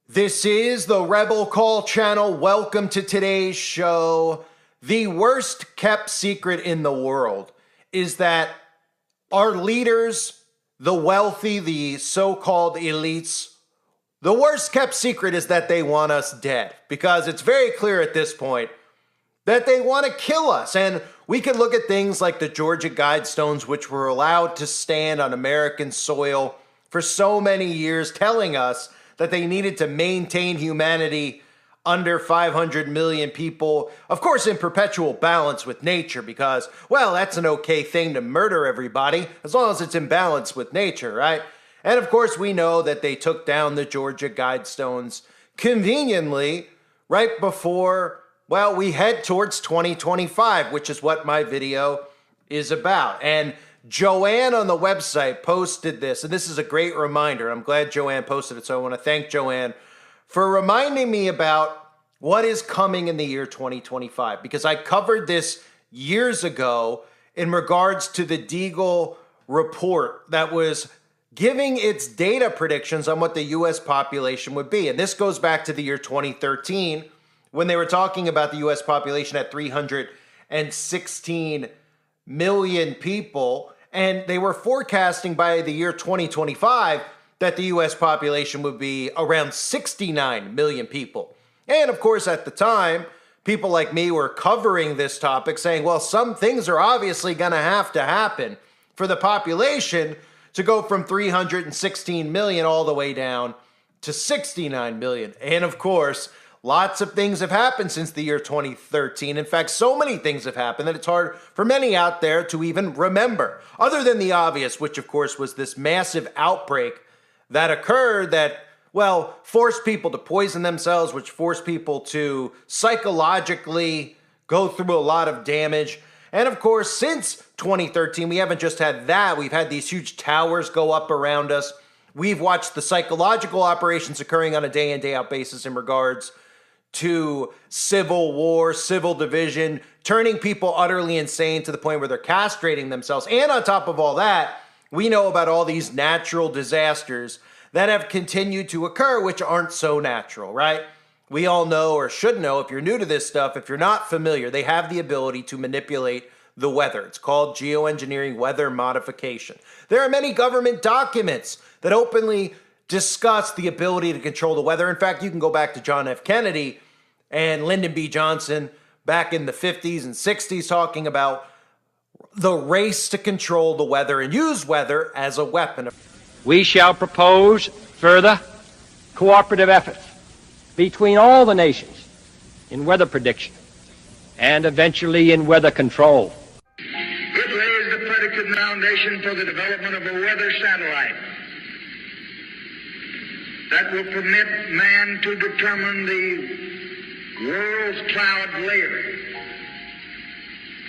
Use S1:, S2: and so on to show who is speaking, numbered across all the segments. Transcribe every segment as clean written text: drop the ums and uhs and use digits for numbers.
S1: This is the Rebel Call channel. Welcome to today's show. The worst kept secret in the world is that our leaders, the wealthy, the so-called elites, the worst kept secret is that they want us dead, because it's very clear at this point that they want to kill us. And we can look at things like the Georgia Guidestones, which were allowed to stand on American soil for so many years, telling us that they needed to maintain humanity under 500 million people, of course in perpetual balance with nature, because, well, that's an okay thing to murder everybody as long as it's in balance with nature, right? And of course we know that they took down the Georgia Guidestones conveniently right before, well, we head towards 2025, which is what my video is about. And Joanne on the website posted this, and this is a great reminder. I'm glad Joanne posted it, so I want to thank Joanne for reminding me about what is coming in the year 2025, because I covered this years ago in regards to the Deagle report that was giving its data predictions on what the U.S. population would be. And this goes back to the year 2013, when they were talking about the U.S. population at 316 million people. And they were forecasting by the year 2025 that the U.S. population would be around 69 million people. And of course, at the time, people like me were covering this topic saying, well, some things are obviously going to happen for the population to go from 316 million all the way down to 69 million. And of course, lots of things have happened since the year 2013. In fact, so many things have happened that it's hard for many out there to even remember, other than the obvious, which of course was this massive outbreak that occurred that, well, forced people to poison themselves, which forced people to psychologically go through a lot of damage. And of course, since 2013, we haven't just had that. We've had these huge towers go up around us. We've watched the psychological operations occurring on a day in, day out basis in regards to civil war, civil division, turning people utterly insane to the point where they're castrating themselves. And on top of all that, we know about all these natural disasters that have continued to occur, which aren't so natural, right? We all know, or should know, if you're new to this stuff, if you're not familiar, they have the ability to manipulate the weather. It's called geoengineering weather modification. There are many government documents that openly discuss the ability to control the weather. In fact, you can go back to John F. Kennedy and Lyndon B. Johnson back in the 50s and 60s talking about the race to control the weather and use weather as a weapon.
S2: We shall propose further cooperative efforts between all the nations in weather prediction and eventually in weather control.
S3: It lays the predicate foundation for the development of a weather satellite that will permit man to determine the world's cloud layer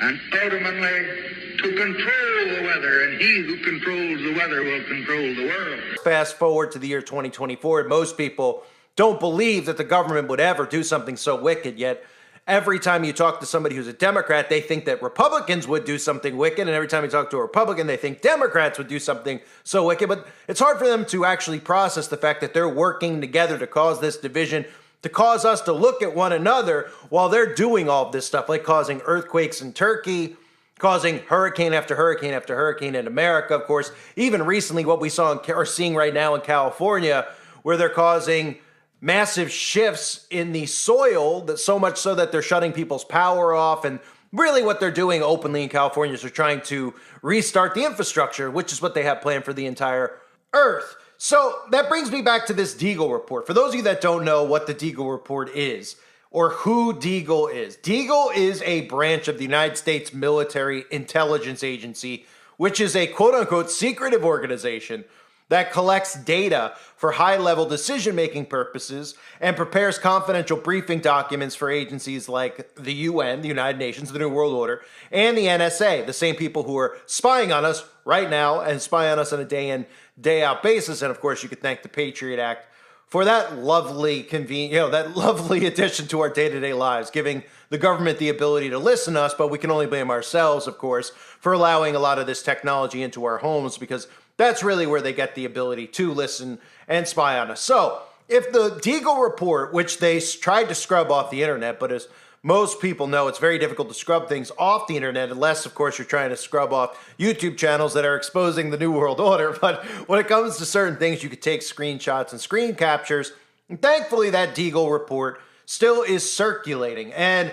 S3: and ultimately to control the weather, and he who controls the weather will control the world.
S1: Fast forward to the year 2024, and most people don't believe that the government would ever do something so wicked, yet every time you talk to somebody who's a Democrat, they think that Republicans would do something wicked, and every time you talk to a Republican, they think Democrats would do something so wicked. But it's hard for them to actually process the fact that they're working together to cause this division, to cause us to look at one another while they're doing all of this stuff, like causing earthquakes in Turkey, causing hurricane after hurricane after hurricane in America. Of course, even recently what we saw are seeing right now in California, where they're causing massive shifts in the soil, that so much so that they're shutting people's power off. And really what they're doing openly in California is they're trying to restart the infrastructure, which is what they have planned for the entire earth. So that brings me back to this Deagle report. For those of you that don't know what the Deagle report is, or who Deagle is a branch of the United States military intelligence agency, which is a quote-unquote secretive organization that collects data for high-level decision-making purposes and prepares confidential briefing documents for agencies like the UN, the United Nations, the New World Order, and the NSA, the same people who are spying on us right now and spy on us on a day-in, day-out basis. And of course, you could thank the Patriot Act for that lovely that lovely addition to our day-to-day lives, giving the government the ability to listen to us, but we can only blame ourselves, of course, for allowing a lot of this technology into our homes, because that's really where they get the ability to listen and spy on us. So if the Deagle report, which they tried to scrub off the internet, but as most people know, it's very difficult to scrub things off the internet, unless, of course, you're trying to scrub off YouTube channels that are exposing the New World Order. But when it comes to certain things, you could take screenshots and screen captures. And thankfully, that Deagle report still is circulating. And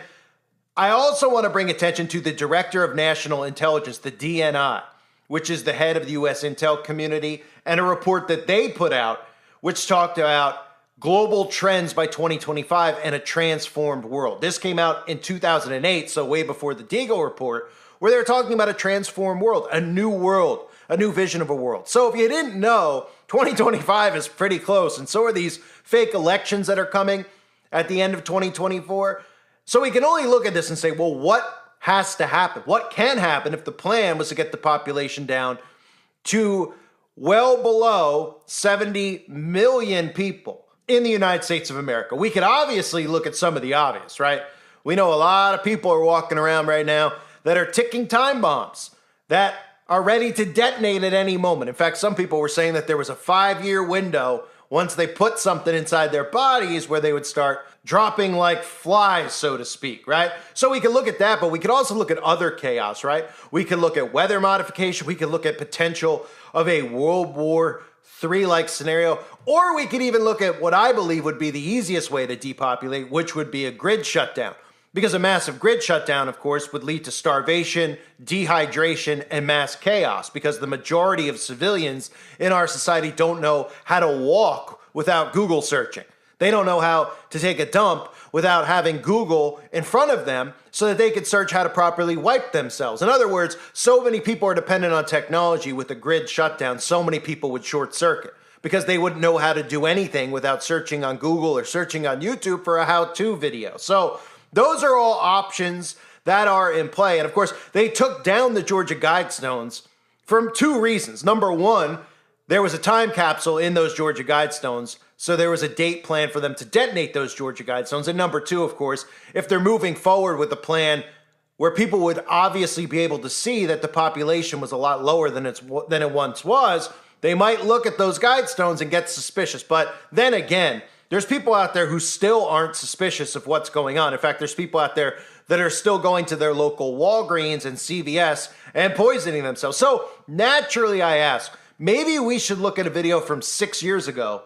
S1: I also want to bring attention to the Director of National Intelligence, the DNI, which is the head of the U.S. intel community, and a report that they put out, which talked about global trends by 2025 and a transformed world. This came out in 2008, so way before the Deagle report, where they were talking about a transformed world, a new vision of a world. So if you didn't know, 2025 is pretty close, and so are these fake elections that are coming at the end of 2024. So we can only look at this and say, well, what has to happen? What can happen if the plan was to get the population down to well below 70 million people in the United States of America? We could obviously look at some of the obvious, right? We know a lot of people are walking around right now that are ticking time bombs that are ready to detonate at any moment. In fact, some people were saying that there was a 5-year window once they put something inside their bodies where they would start dropping like flies, so to speak, right? So we can look at that, but we could also look at other chaos, right? We could look at weather modification. We could look at potential of a World War III-like scenario, or we could even look at what I believe would be the easiest way to depopulate, which would be a grid shutdown. Because a massive grid shutdown, of course, would lead to starvation, dehydration, and mass chaos, because the majority of civilians in our society don't know how to walk without Google searching. They don't know how to take a dump without having Google in front of them so that they could search how to properly wipe themselves. In other words, so many people are dependent on technology. With a grid shutdown, so many people would short circuit because they wouldn't know how to do anything without searching on Google or searching on YouTube for a how-to video. So those are all options that are in play. And of course, they took down the Georgia Guidestones for 2 reasons. Number one, there was a time capsule in those Georgia Guidestones, so there was a date plan for them to detonate those Georgia Guidestones. And number two, of course, if they're moving forward with a plan where people would obviously be able to see that the population was a lot lower than it once was, they might look at those Guidestones and get suspicious. But then again, there's people out there who still aren't suspicious of what's going on. In fact, there's people out there that are still going to their local Walgreens and CVS and poisoning themselves. So naturally, I ask, maybe we should look at a video from 6 years ago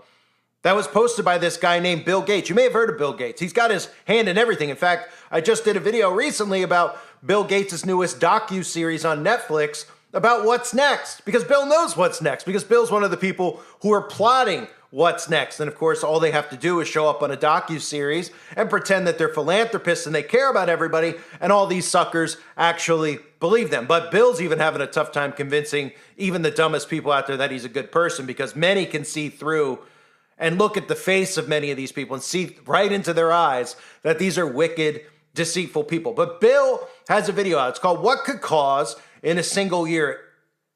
S1: that was posted by this guy named Bill Gates. You may have heard of Bill Gates. He's got his hand in everything. In fact, I just did a video recently about Bill Gates' newest docu-series on Netflix about what's next, because Bill knows what's next, because Bill's one of the people who are plotting what's next. And of course, all they have to do is show up on a docu-series and pretend that they're philanthropists and they care about everybody, and all these suckers actually believe them. But Bill's even having a tough time convincing even the dumbest people out there that he's a good person, because many can see through and look at the face of many of these people and see right into their eyes that these are wicked, deceitful people. But Bill has a video out. It's called "What Could Cause in a Single Year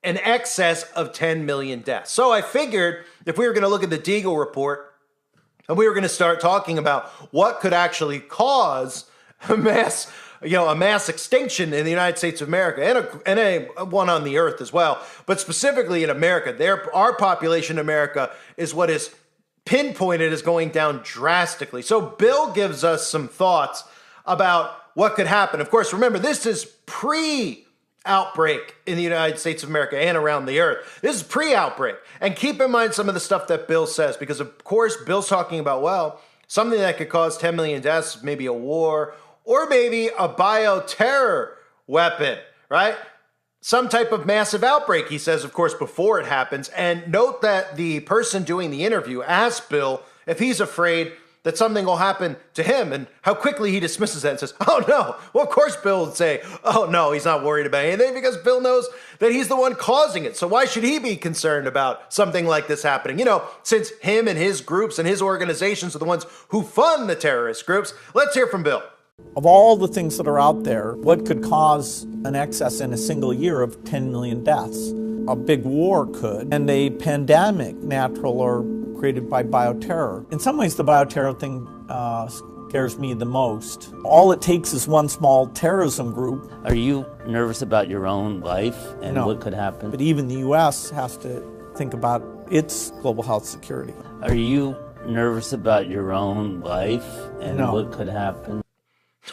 S1: an Excess of 10 Million Deaths." So I figured if we were going to look at the Deagle report and we were going to start talking about what could actually cause a mass extinction in the United States of America, and a one on the earth as well, but specifically in America, our population in America is what is pinpointed as going down drastically. So Bill gives us some thoughts about what could happen. Of course, remember, this is pre-outbreak in the United States of America and around the earth. This is pre-outbreak. And keep in mind some of the stuff that Bill says, because of course, Bill's talking about, well, something that could cause 10 million deaths, maybe a war, or maybe a bioterror weapon, right? Some type of massive outbreak, he says, of course, before it happens. And note that the person doing the interview asked Bill if he's afraid that something will happen to him, and how quickly he dismisses that and says, oh no. Well, of course Bill would say, oh no, he's not worried about anything, because Bill knows that he's the one causing it. So why should he be concerned about something like this happening? You know, since him and his groups and his organizations are the ones who fund the terrorist groups. Let's hear from Bill.
S4: Of all the things that are out there, what could cause an excess in a single year of 10 million deaths? A big war could, and a pandemic, natural or created by bioterror. In some ways, the bioterror thing scares me the most. All it takes is one small terrorism group.
S5: Are you nervous about your own life and what could happen?
S4: But even the U.S. has to think about its global health security.
S5: Are you nervous about your own life and
S4: No.
S5: what could happen?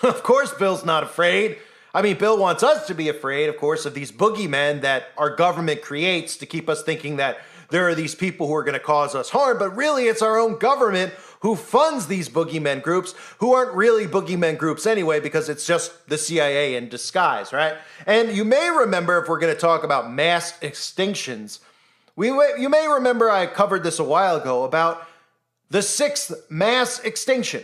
S1: Of course, Bill's not afraid. I mean, Bill wants us to be afraid, of course, of these boogeymen that our government creates to keep us thinking that there are these people who are going to cause us harm, but really it's our own government who funds these boogeymen groups, who aren't really boogeymen groups anyway, because it's just the CIA in disguise, right? And you may remember, if we're going to talk about mass extinctions, you may remember I covered this a while ago about the 6th mass extinction,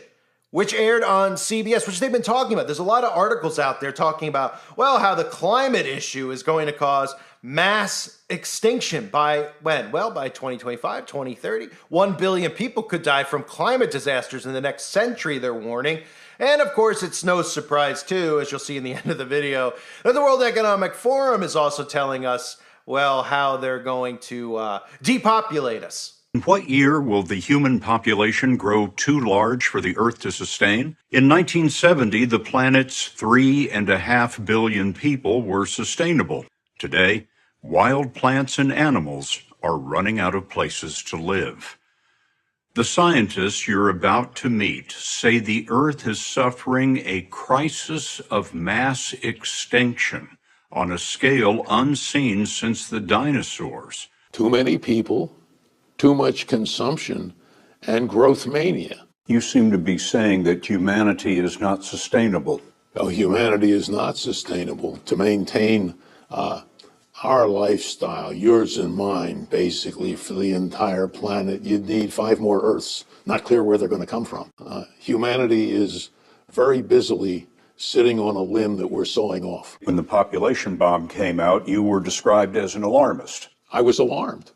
S1: which aired on CBS, which they've been talking about. There's a lot of articles out there talking about, well, how the climate issue is going to cause mass extinction by when? Well, by 2025, 2030. 1 billion people could die from climate disasters in the next century, they're warning. And of course, it's no surprise too, as you'll see in the end of the video, that the World Economic Forum is also telling us, well, how they're going to depopulate us.
S6: In what year will the human population grow too large for the Earth to sustain? In 1970, the planet's 3.5 billion people were sustainable. Today, wild plants and animals are running out of places to live. The scientists you're about to meet say the Earth is suffering a crisis of mass extinction on a scale unseen since the dinosaurs.
S7: Too many people, too much consumption, and growth mania.
S6: You seem to be saying that humanity is not sustainable.
S7: Oh, humanity is not sustainable. To maintain our lifestyle, yours and mine, basically, for the entire planet, you'd need 5 more Earths. Not clear where they're going to come from. Humanity is very busily sitting on a limb that we're sawing off.
S6: When the population bomb came out, you were described as an alarmist.
S7: I was alarmed.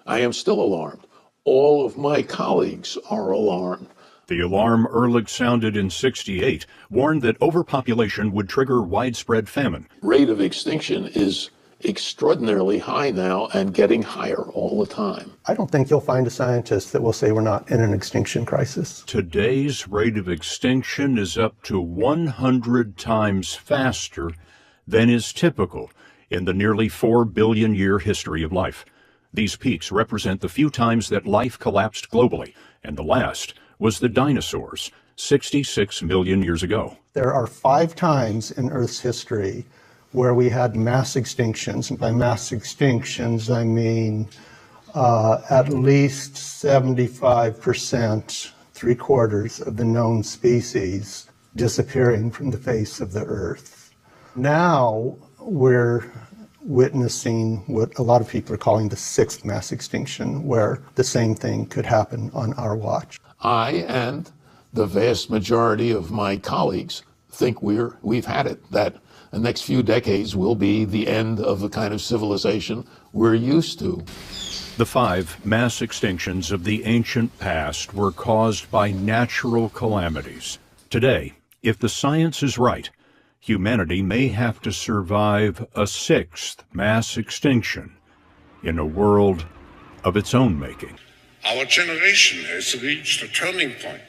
S7: I am still alarmed. All of my colleagues are alarmed.
S6: The alarm Ehrlich sounded in '68 warned that overpopulation would trigger widespread famine.
S7: Rate of extinction is extraordinarily high now and getting higher all the time.
S8: I don't think you'll find a scientist that will say we're not in an extinction crisis.
S6: Today's rate of extinction is up to 100 times faster than is typical in the nearly 4 billion year history of life. These peaks represent the few times that life collapsed globally, and the last was the dinosaurs, 66 million years ago.
S8: There are 5 times in Earth's history where we had mass extinctions. And by mass extinctions, I mean at least 75%, 3/4 of the known species disappearing from the face of the Earth. Now we're witnessing what a lot of people are calling the 6th mass extinction, where the same thing could happen on our watch.
S7: I and the vast majority of my colleagues think we've had it, that the next few decades will be the end of the kind of civilization we're used to.
S6: The 5 mass extinctions of the ancient past were caused by natural calamities. Today, if the science is right, humanity may have to survive a 6th mass extinction in a world of its own making.
S9: Our generation has reached a turning point,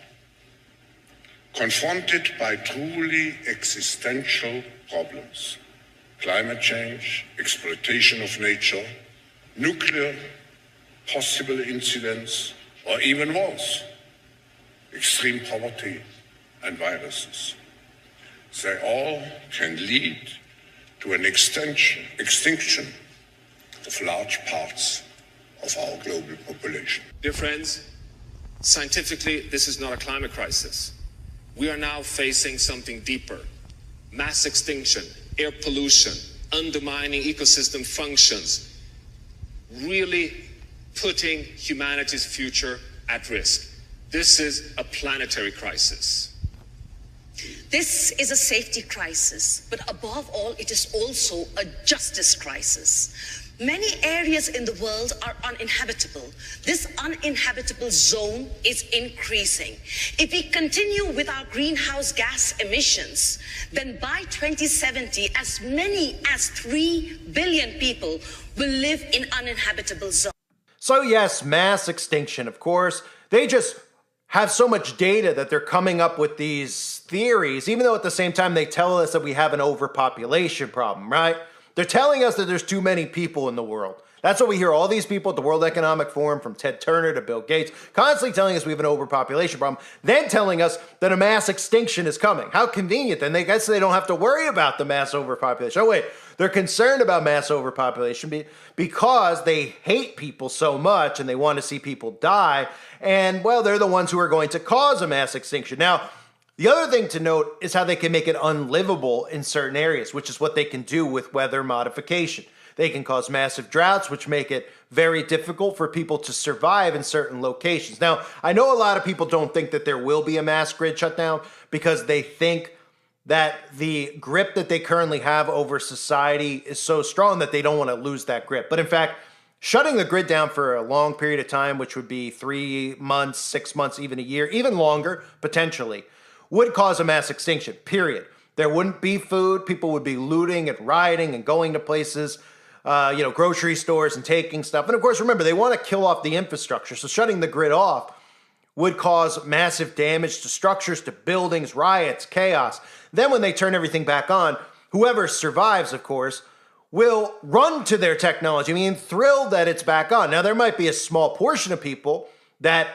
S9: confronted by truly existential problems: climate change, exploitation of nature, nuclear possible incidents, or even wars, extreme poverty, and viruses. They all can lead to an extinction of large parts of our global population.
S10: Dear friends, scientifically, this is not a climate crisis. We are now facing something deeper: mass extinction, air pollution, undermining ecosystem functions, really putting humanity's future at risk. This is a planetary crisis.
S11: This is a safety crisis, but above all, it is also a justice crisis. Many areas in the world are uninhabitable. This uninhabitable zone is increasing. If we continue with our greenhouse gas emissions, then by 2070, as many as 3 billion people will live in uninhabitable zones.
S1: So yes, mass extinction, of course. They just have so much data that they're coming up with these theories, even though at the same time they tell us that we have an overpopulation problem, right? They're telling us that there's too many people in the world. That's what we hear all these people at the World Economic Forum, from Ted Turner to Bill Gates, constantly telling us we have an overpopulation problem, then telling us that a mass extinction is coming. How convenient. Then they guess they don't have to worry about the mass overpopulation. Oh, wait. They're concerned about mass overpopulation because they hate people so much and they want to see people die. And, well, they're the ones who are going to cause a mass extinction. Now, the other thing to note is how they can make it unlivable in certain areas, which is what they can do with weather modification. They can cause massive droughts, which make it very difficult for people to survive in certain locations. Now, I know a lot of people don't think that there will be a mass grid shutdown because they think that the grip that they currently have over society is so strong that they don't want to lose that grip. But in fact, shutting the grid down for a long period of time, which would be 3 months, 6 months, even a year, even longer, potentially, would cause a mass extinction, period. There wouldn't be food. People would be looting and rioting and going to places, grocery stores and taking stuff. And of course, remember, they want to kill off the infrastructure. So shutting the grid off would cause massive damage to structures, to buildings, riots, chaos. Then when they turn everything back on, whoever survives, of course, will run to their technology. I mean, thrilled that it's back on. Now, there might be a small portion of people that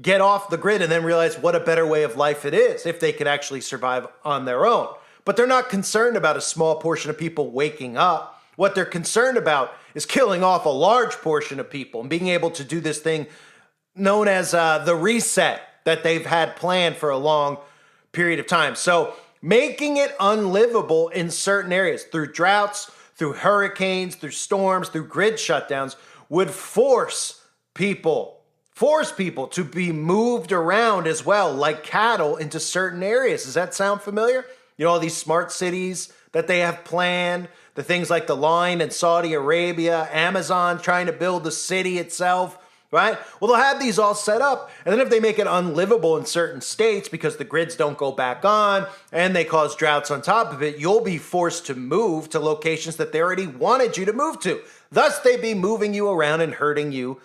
S1: get off the grid and then realize what a better way of life it is if they could actually survive on their own. But they're not concerned about a small portion of people waking up. What they're concerned about is killing off a large portion of people and being able to do this thing known as the reset that they've had planned for a long period of time. So making it unlivable in certain areas through droughts, through hurricanes, through storms, through grid shutdowns would force people to be moved around as well, like cattle, into certain areas. Does that sound familiar? You know, all these smart cities that they have planned, the things like the line in Saudi Arabia, Amazon trying to build the city itself, right? Well, they'll have these all set up. And then if they make it unlivable in certain states because the grids don't go back on and they cause droughts on top of it, you'll be forced to move to locations that they already wanted you to move to. Thus, they'd be moving you around and herding you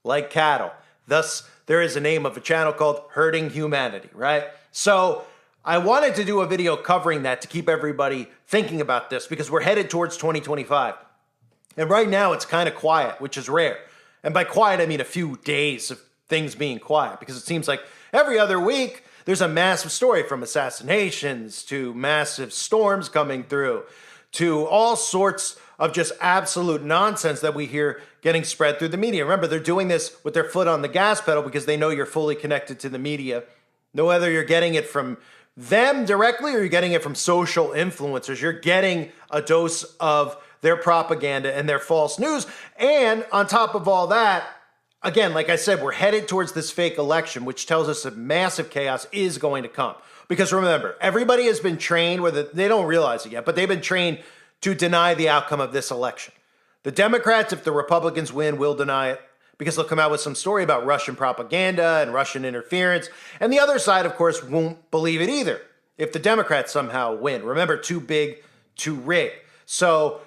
S1: like cattle. Thus, there is a name of a channel called Herding Humanity, right? So I wanted to do a video covering that to keep everybody thinking about this because we're headed towards 2025. And right now it's kind of quiet, which is rare. And by quiet, I mean a few days of things being quiet because it seems like every other week there's a massive story, from assassinations to massive storms coming through to all sorts of just absolute nonsense that we hear getting spread through the media. Remember, they're doing this with their foot on the gas pedal because they know you're fully connected to the media. No, whether you're getting it from them directly or you're getting it from social influencers, you're getting a dose of their propaganda and their false news. And on top of all that, again, like I said, we're headed towards this fake election, which tells us that massive chaos is going to come. Because remember, everybody has been trained, whether they don't realize it yet, but they've been trained to deny the outcome of this election. The Democrats, if the Republicans win, will deny it because they'll come out with some story about Russian propaganda and Russian interference. And the other side, of course, won't believe it either if the Democrats somehow win. Remember, too big to rig. So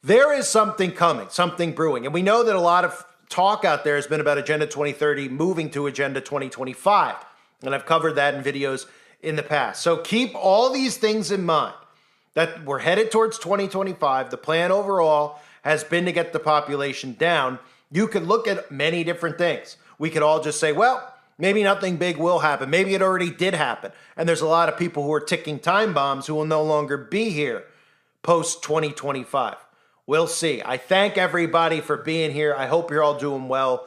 S1: there is something coming, something brewing. And we know that a lot of talk out there has been about Agenda 2030 moving to Agenda 2025. And I've covered that in videos in the past. So keep all these things in mind, that we're headed towards 2025. The plan overall has been to get the population down. You could look at many different things. We could all just say, well, maybe nothing big will happen. Maybe it already did happen. And there's a lot of people who are ticking time bombs who will no longer be here post 2025. We'll see. I thank everybody for being here. I hope you're all doing well.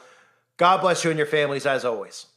S1: God bless you and your families as always.